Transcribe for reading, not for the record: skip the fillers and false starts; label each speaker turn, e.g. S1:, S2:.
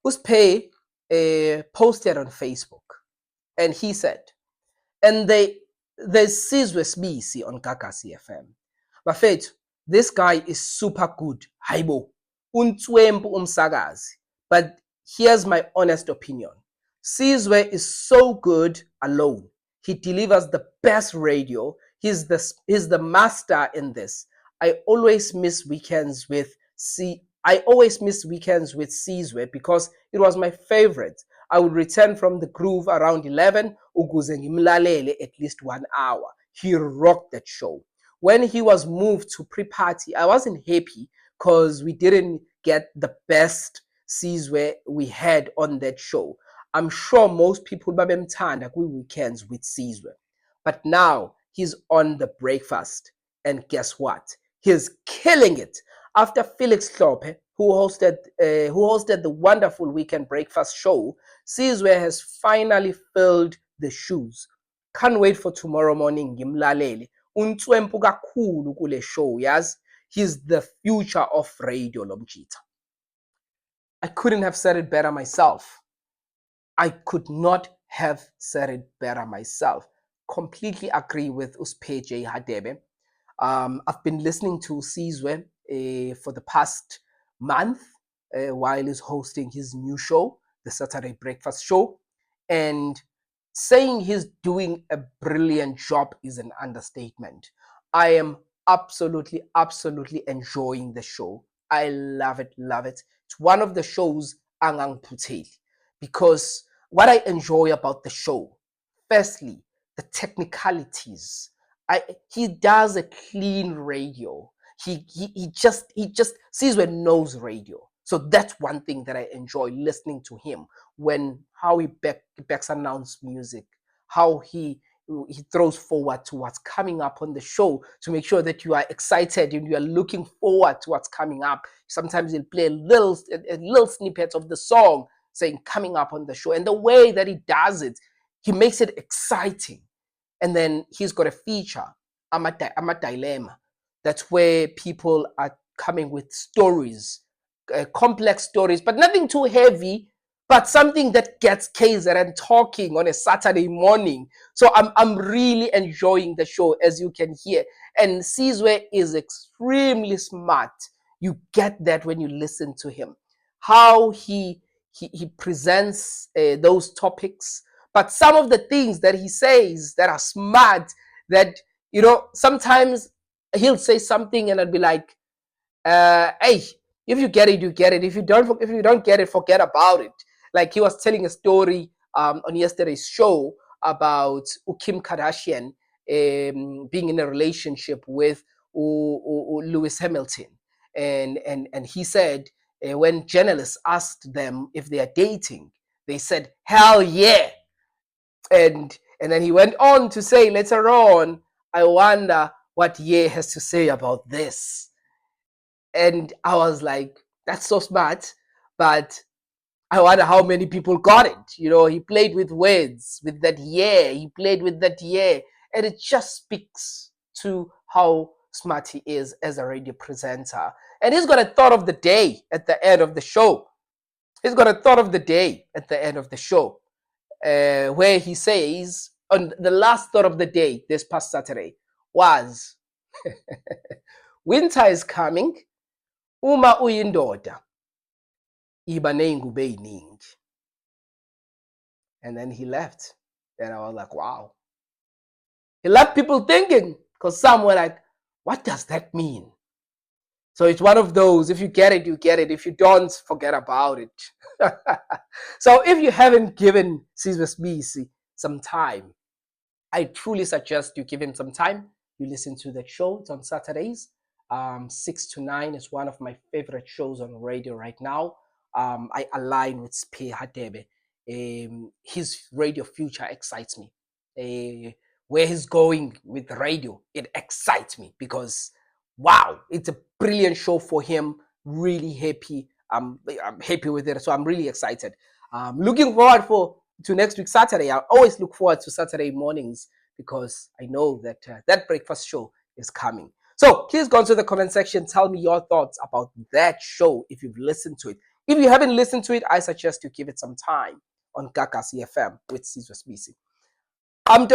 S1: Uspay posted on Facebook, and he said, and there's Sizwe Sbisi on Gagasi FM. Bafethu, this guy is super good. Haibo. Untwempu umsakazi. But here's my honest opinion. Sizwe is so good alone. He delivers the best radio. He's the master in this. I always miss weekends with Sizwe because it was my favorite. I would return from the groove around 11 ukuze ngimlalele at least 1 hour. He rocked that show. When he was moved to pre-party, I wasn't happy because we didn't get the best Sizwe we had on that show. I'm sure most people babemthanda kwi-weekends with Sizwe. But now he's on the breakfast. And guess what? He's killing it. After Felix Hlophe, who hosted the wonderful weekend breakfast show, Sizwe has finally filled the shoes. Can't wait for tomorrow morning. Ngimlalele. Untswempu kakhulu kule show, yes? He's the future of radio, Lomjita. I couldn't have said it better myself. I could not have said it better myself. Completely agree with Uspay J. Hadebe. I've been listening to Sizwe for the past month while he's hosting his new show, the Saturday Breakfast Show. And saying he's doing a brilliant job is an understatement. I am absolutely enjoying the show. I love it. It's one of the shows angang puteli, because what I enjoy about the show, firstly, the technicalities. He does a clean radio. He just Sizwe knows radio. So that's one thing that I enjoy listening to him, how he backs announce music, how he throws forward to what's coming up on the show to make sure that you are excited and you are looking forward to what's coming up. Sometimes he'll play a little snippet of the song saying coming up on the show, and the way that he does it, he makes it exciting. And then he's got a feature, I'm a Dilemma. That's where people are coming with stories, complex stories, but nothing too heavy, but something that gets KZN talking on a Saturday morning. So I'm really enjoying the show, as you can hear. And Sizwe is extremely smart. You get that when you listen to him. How he presents those topics, but some of the things that he says that are smart, that, sometimes he'll say something and I'll be like, hey, if you get it, you get it. If you don't get it, forget about it. Like he was telling a story on yesterday's show about Kim Kardashian being in a relationship with Lewis Hamilton. And he said, when journalists asked them if they are dating, they said, hell yeah. And then he went on to say later on, I wonder what Ye has to say about this. And I was like, that's so smart, but I wonder how many people got it. He played with words, with that yeah, he played with that yeah. And it just speaks to how smart he is as a radio presenter. And he's got a thought of the day at the end of the show. Where he says, on the last thought of the day this past Saturday was, winter is coming, uma uyindoda, iba ney'ngubo ey'ningi. And then he left. And I was like, wow. He left people thinking, because some were like, what does that mean? So it's one of those, if you get it, you get it. If you don't, forget about it. So if you haven't given Sizwe Sbisi some time, I truly suggest you give him some time. You listen to that show. It's on Saturdays. 6 to 9 is one of my favorite shows on radio right now. I align with Uspay Hadebe. His radio future excites me. Where he's going with radio, it excites me because, wow, it's a brilliant show for him. Really happy. I'm happy with it. So I'm really excited. Looking forward to next week, Saturday. I always look forward to Saturday mornings because I know that that breakfast show is coming. So please go into the comment section. Tell me your thoughts about that show if you've listened to it. If you haven't listened to it, I suggest you give it some time on Gagasi FM with Sizwe Sibisi. I'm